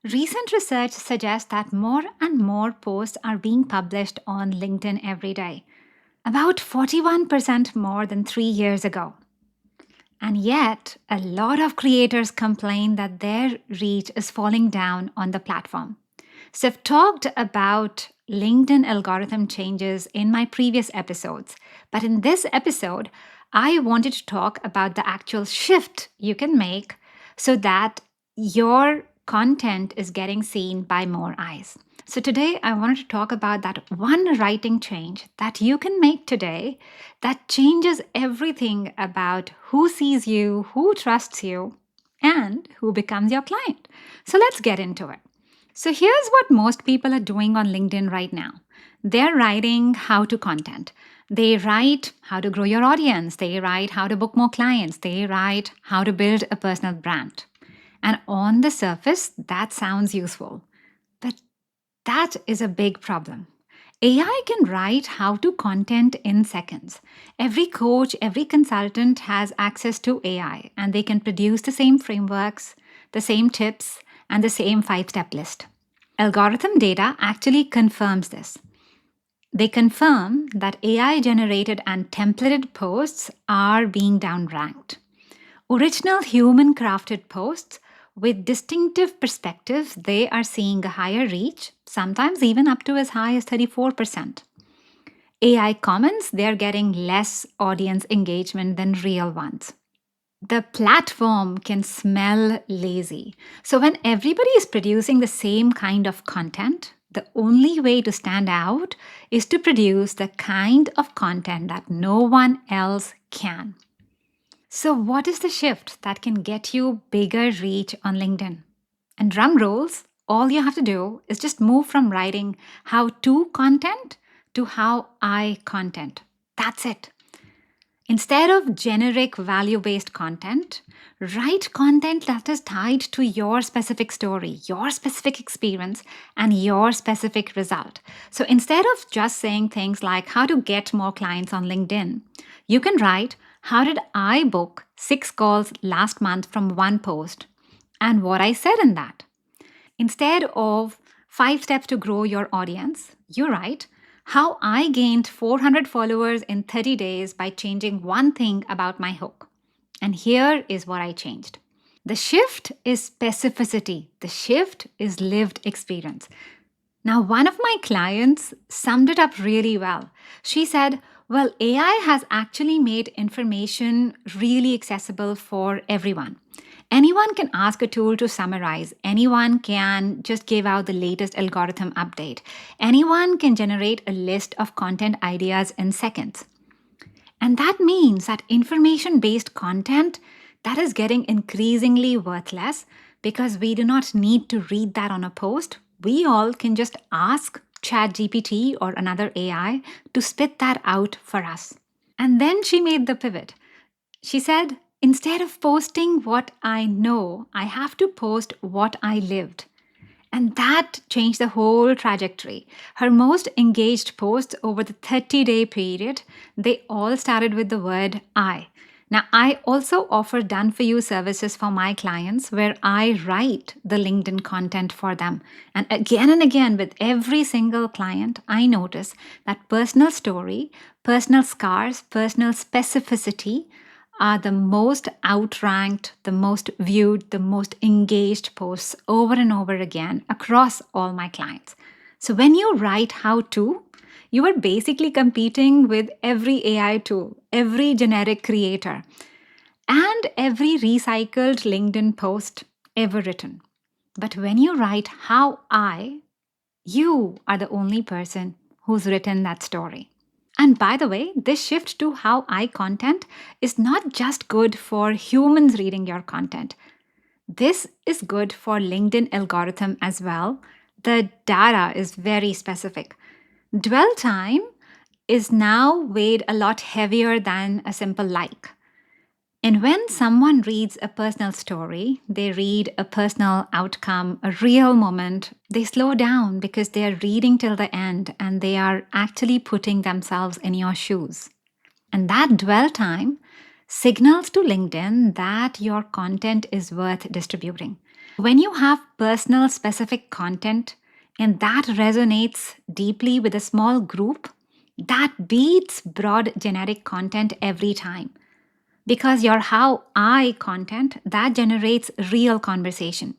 Recent research suggests that more and more posts are being published on LinkedIn every day, about 41% more than 3 years ago. And yet, a lot of creators complain that their reach is falling down on the platform. So, I've talked about LinkedIn algorithm changes in my previous episodes, but in this episode, I wanted to talk about the actual shift you can make so that your content is getting seen by more eyes. So, today I wanted to talk about that one writing change that you can make today that changes everything about who sees you, who trusts you, and who becomes your client. So, let's get into it. So here's what most people are doing on LinkedIn right now. They're writing how to content. They write how to grow your audience. They write how to book more clients. They write how to build a personal brand. And on the surface, that sounds useful. But that is a big problem. AI can write how to content in seconds. Every coach, every consultant has access to AI, and they can produce the same frameworks, the same tips, and the same 5-step list. Algorithm data actually confirms this. They confirm that AI generated and templated posts are being downranked. Original human crafted posts with distinctive perspectives, they are seeing a higher reach, sometimes even up to as high as 34%. AI comments, they're getting less audience engagement than real ones. The platform can smell lazy. So when everybody is producing the same kind of content, the only way to stand out is to produce the kind of content that no one else can. So what is the shift that can get you bigger reach on LinkedIn? And drum rolls, all you have to do is just move from writing how to content to how I content. That's it. Instead of generic value-based content, write content that is tied to your specific story, your specific experience, and your specific result. So instead of just saying things like how to get more clients on LinkedIn, you can write, how did I book 6 calls last month from one post, and what I said in that. Instead of 5 steps to grow your audience, you write, how I gained 400 followers in 30 days by changing one thing about my hook. And here is what I changed. The shift is specificity. The shift is lived experience. Now, one of my clients summed it up really well. She said, well, AI has actually made information really accessible for everyone. Anyone can ask a tool to summarize. Anyone can just give out the latest algorithm update. Anyone can generate a list of content ideas in seconds. And that means that information-based content, that is getting increasingly worthless because we do not need to read that on a post. We all can just ask ChatGPT or another AI to spit that out for us. And then she made the pivot. She said, instead of posting what I know, I have to post what I lived. And that changed the whole trajectory. Her most engaged posts over the 30-day period, they all started with the word I. Now, I also offer done-for-you services for my clients where I write the LinkedIn content for them. And again, with every single client, I notice that personal story, personal scars, personal specificity are the most outranked, the most viewed, the most engaged posts over and over again across all my clients. So when you write how to, you are basically competing with every AI tool, every generic creator, and every recycled LinkedIn post ever written. But when you write how you are the only person who's written that story. And by the way, this shift to how I content is not just good for humans reading your content. This is good for LinkedIn algorithm as well. The data is very specific. Dwell time is now weighed a lot heavier than a simple like. And when someone reads a personal story, they read a personal outcome, a real moment, they slow down because they are reading till the end and they are actually putting themselves in your shoes. And that dwell time signals to LinkedIn that your content is worth distributing. When you have personal specific content and that resonates deeply with a small group, that beats broad generic content every time. Because your how I content that generates real conversation.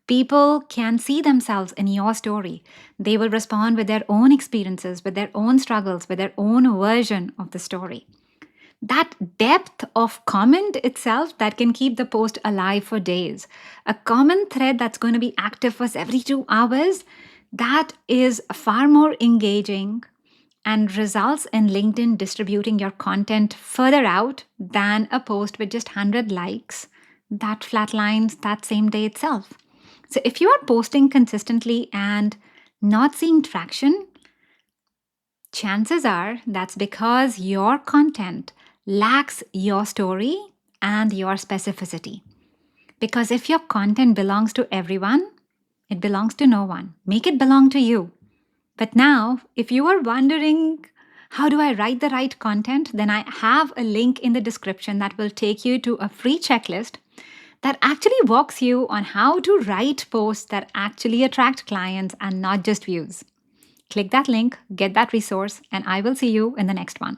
People can see themselves in your story. They will respond with their own experiences, with their own struggles, with their own version of the story. That depth of comment itself that can keep the post alive for days. A common thread that's going to be active for every 2 hours, that is far more engaging and results in LinkedIn distributing your content further out than a post with just 100 likes that flatlines that same day itself. So if you are posting consistently and not seeing traction, chances are that's because your content lacks your story and your specificity. Because if your content belongs to everyone, it belongs to no one. Make it belong to you. But now, if you are wondering, how do I write the right content? Then I have a link in the description that will take you to a free checklist that actually walks you on how to write posts that actually attract clients and not just views. Click that link, get that resource, and I will see you in the next one.